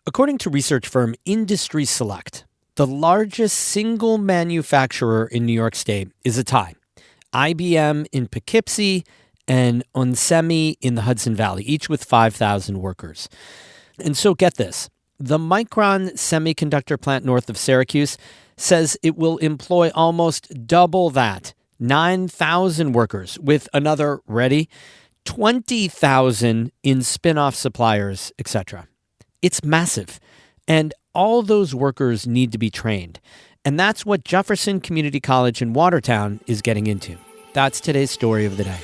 According to research firm Industry Select, the largest single manufacturer in New York State is a tie. IBM in Poughkeepsie and Onsemi in the Hudson Valley, each with 5,000 workers. And so get this, the Micron semiconductor plant north of Syracuse says it will employ almost double that, 9,000 workers, with another, ready, 20,000 in spin-off suppliers, etc. It's massive, and all those workers need to be trained. And that's what Jefferson Community College in Watertown is getting into. That's today's story of the day.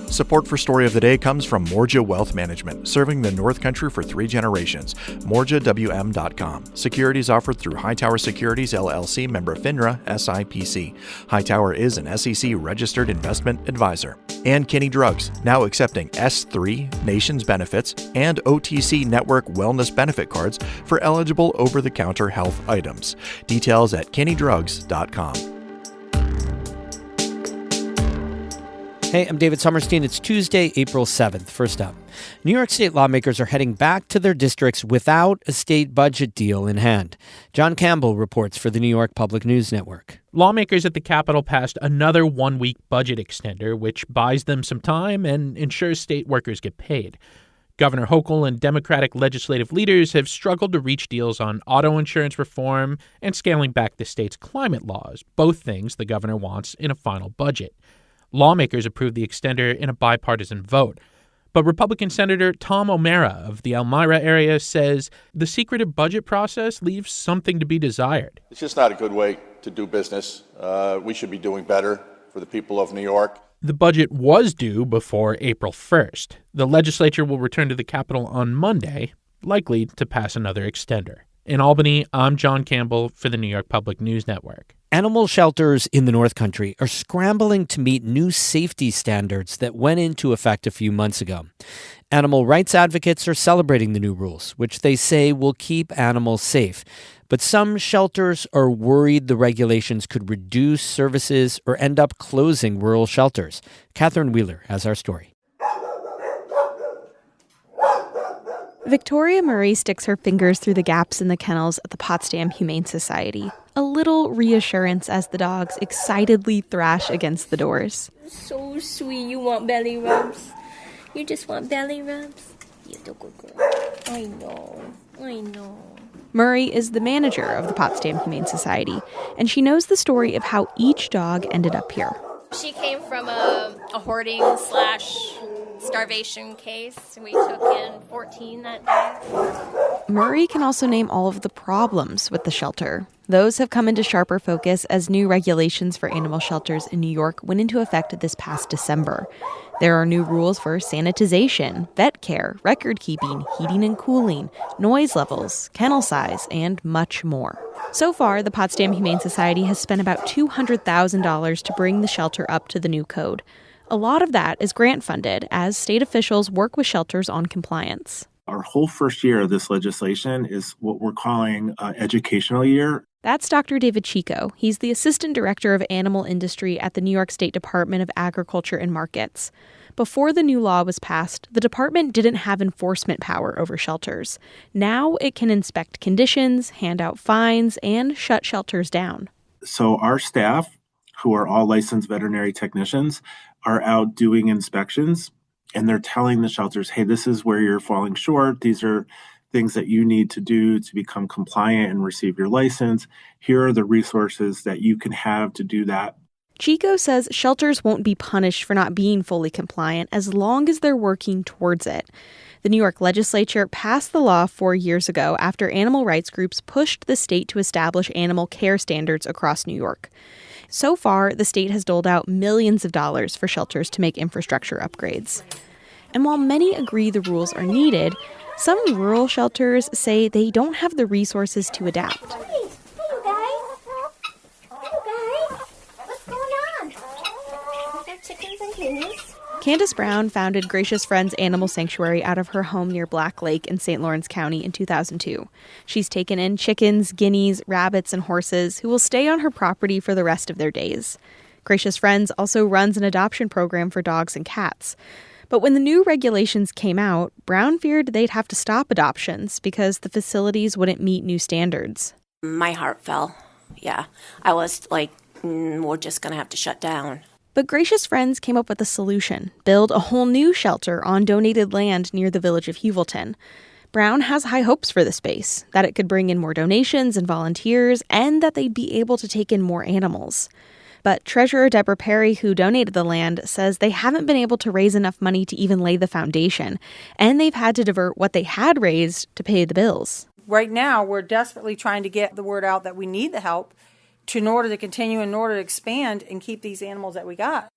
Support for Story of the Day comes from Morja Wealth Management, serving the North Country for 3 generations. MorjaWM.com. Securities offered through Hightower Securities, LLC, member FINRA, SIPC. Hightower is an SEC-registered investment advisor. And Kinney Drugs, now accepting S3, Nations Benefits, and OTC Network Wellness Benefit Cards for eligible over-the-counter health items. Details at KinneyDrugs.com. Hey, I'm David Sommerstein. It's Tuesday, April 7th. First up, New York State lawmakers are heading back to their districts without a state budget deal in hand. John Campbell reports for the New York Public News Network. Lawmakers at the Capitol passed another one-week budget extender, which buys them some time and ensures state workers get paid. Governor Hochul and Democratic legislative leaders have struggled to reach deals on auto insurance reform and scaling back the state's climate laws, both things the governor wants in a final budget. Lawmakers approved the extender in a bipartisan vote. But Republican Senator Tom O'Mara of the Elmira area says the secretive budget process leaves something to be desired. It's just not a good way to do business. We should be doing better for the people of New York. The budget was due before April 1st. The legislature will return to the Capitol on Monday, likely to pass another extender. In Albany, I'm John Campbell for the New York Public News Network. Animal shelters in the North Country are scrambling to meet new safety standards that went into effect a few months ago. Animal rights advocates are celebrating the new rules, which they say will keep animals safe. But some shelters are worried the regulations could reduce services or end up closing rural shelters. Catherine Wheeler has our story. Victoria Murray sticks her fingers through the gaps in the kennels at the Potsdam Humane Society. A little reassurance as the dogs excitedly thrash against the doors. So sweet. You want belly rubs? You just want belly rubs? You're the good girl. I know. Murray is the manager of the Potsdam Humane Society, and she knows the story of how each dog ended up here. She came from a hoarding/starvation case. We took in 14 that day. Murray can also name all of the problems with the shelter. Those have come into sharper focus as new regulations for animal shelters in New York went into effect this past December. There are new rules for sanitization, vet care, record keeping, heating and cooling, noise levels, kennel size, and much more. So far, the Potsdam Humane Society has spent about $200,000 to bring the shelter up to the new code. A lot of that is grant-funded as state officials work with shelters on compliance. Our whole first year of this legislation is what we're calling an educational year. That's Dr. David Chico. He's the Assistant Director of Animal Industry at the New York State Department of Agriculture and Markets. Before the new law was passed, the department didn't have enforcement power over shelters. Now it can inspect conditions, hand out fines, and shut shelters down. So our staff, who are all licensed veterinary technicians, are out doing inspections, and they're telling the shelters, hey, this is where you're falling short. These are things that you need to do to become compliant and receive your license. Here are the resources that you can have to do that. Chico says shelters won't be punished for not being fully compliant as long as they're working towards it. The New York legislature passed the law 4 years ago after animal rights groups pushed the state to establish animal care standards across New York. So far, the state has doled out millions of dollars for shelters to make infrastructure upgrades. And while many agree the rules are needed, some rural shelters say they don't have the resources to adapt. Hey, you guys. What's going on? Are there chickens and kitties? Candace Brown founded Gracious Friends Animal Sanctuary out of her home near Black Lake in St. Lawrence County in 2002. She's taken in chickens, guineas, rabbits, and horses who will stay on her property for the rest of their days. Gracious Friends also runs an adoption program for dogs and cats. But when the new regulations came out, Brown feared they'd have to stop adoptions because the facilities wouldn't meet new standards. My heart fell. Yeah, I was like, we're just going to have to shut down. But Gracious Friends came up with a solution, build a whole new shelter on donated land near the village of Hewelton. Brown has high hopes for the space, that it could bring in more donations and volunteers, and that they'd be able to take in more animals. But Treasurer Deborah Perry, who donated the land, says they haven't been able to raise enough money to even lay the foundation, and they've had to divert what they had raised to pay the bills. Right now, we're desperately trying to get the word out that we need the help in order to continue, in order to expand and keep these animals that we got.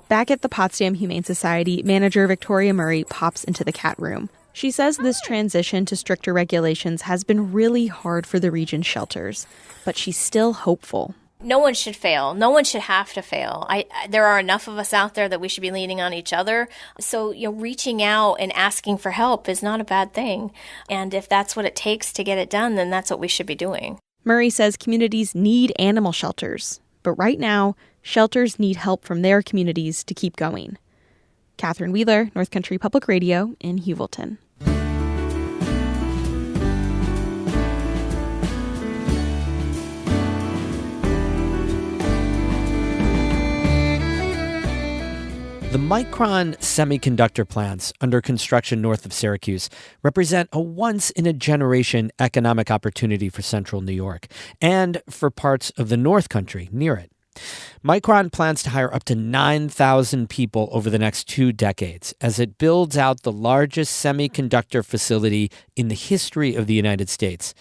Back at the Potsdam Humane Society, manager Victoria Murray pops into the cat room. She says this transition to stricter regulations has been really hard for the region's shelters, but she's still hopeful. No one should fail. No one should have to fail. There are enough of us out there that we should be leaning on each other. So, reaching out and asking for help is not a bad thing. And if that's what it takes to get it done, then that's what we should be doing. Murray says communities need animal shelters, but right now, shelters need help from their communities to keep going. Catherine Wheeler, North Country Public Radio in Hewelton. The Micron semiconductor plants under construction north of Syracuse represent a once-in-a-generation economic opportunity for central New York and for parts of the North Country near it. Micron plans to hire up to 9,000 people over the next 2 decades as it builds out the largest semiconductor facility in the history of the United States.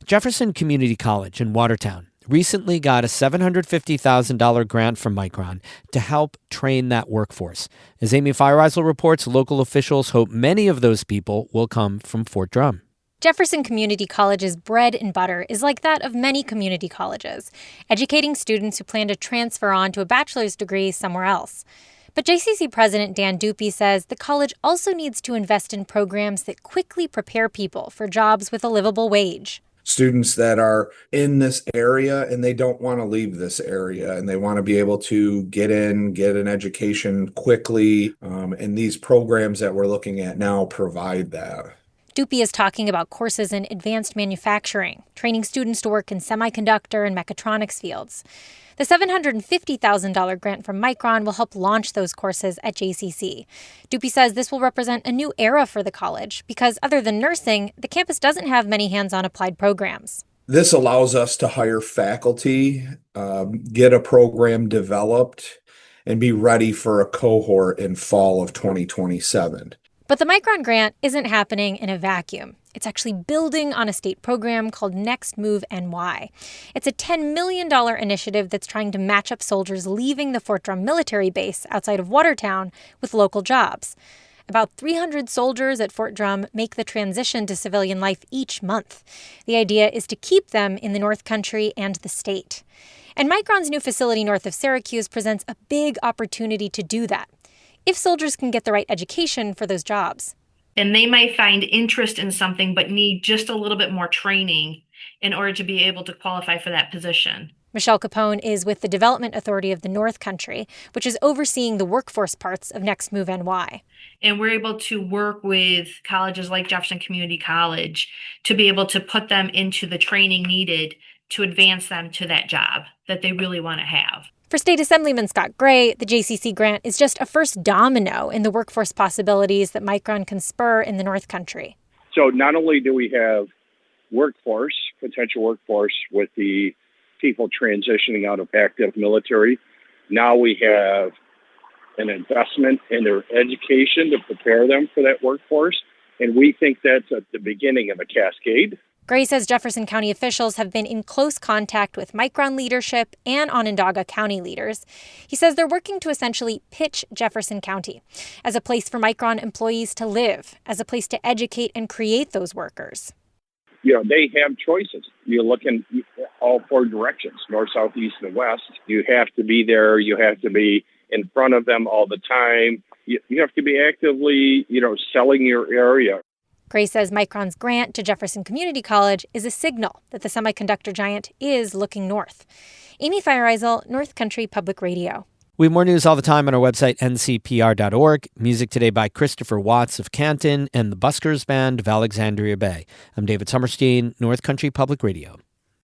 Jefferson Community College in Watertown recently got a $750,000 grant from Micron to help train that workforce. As Amy Feiereisel reports, local officials hope many of those people will come from Fort Drum. Jefferson Community College's bread and butter is like that of many community colleges, educating students who plan to transfer on to a bachelor's degree somewhere else. But JCC President Dan Dupy says the college also needs to invest in programs that quickly prepare people for jobs with a livable wage. Students that are in this area and they don't want to leave this area and they want to be able to get an education quickly. And these programs that we're looking at now provide that. Dupy is talking about courses in advanced manufacturing, training students to work in semiconductor and mechatronics fields. The $750,000 grant from Micron will help launch those courses at JCC. Dupy says this will represent a new era for the college because other than nursing, the campus doesn't have many hands-on applied programs. This allows us to hire faculty, get a program developed, and be ready for a cohort in fall of 2027. But the Micron grant isn't happening in a vacuum. It's actually building on a state program called Next Move NY. It's a $10 million initiative that's trying to match up soldiers leaving the Fort Drum military base outside of Watertown with local jobs. About 300 soldiers at Fort Drum make the transition to civilian life each month. The idea is to keep them in the North Country and the state. And Micron's new facility north of Syracuse presents a big opportunity to do that, if soldiers can get the right education for those jobs. And they might find interest in something but need just a little bit more training in order to be able to qualify for that position. Michelle Capone is with the Development Authority of the North Country, which is overseeing the workforce parts of Next Move NY. And we're able to work with colleges like Jefferson Community College to be able to put them into the training needed to advance them to that job that they really want to have. For State Assemblyman Scott Gray, the JCC grant is just a first domino in the workforce possibilities that Micron can spur in the North Country. So not only do we have potential workforce with the people transitioning out of active military, now we have an investment in their education to prepare them for that workforce. And we think that's at the beginning of a cascade. Gray says Jefferson County officials have been in close contact with Micron leadership and Onondaga County leaders. He says they're working to essentially pitch Jefferson County as a place for Micron employees to live, as a place to educate and create those workers. They have choices. You look in all four directions, north, south, east, and west. You have to be there. You have to be in front of them all the time. You have to be actively, selling your area. Gray says Micron's grant to Jefferson Community College is a signal that the semiconductor giant is looking north. Amy Feiereisel, North Country Public Radio. We have more news all the time on our website, ncpr.org. Music today by Christopher Watts of Canton and the Buskers Band of Alexandria Bay. I'm David Summerstein, North Country Public Radio.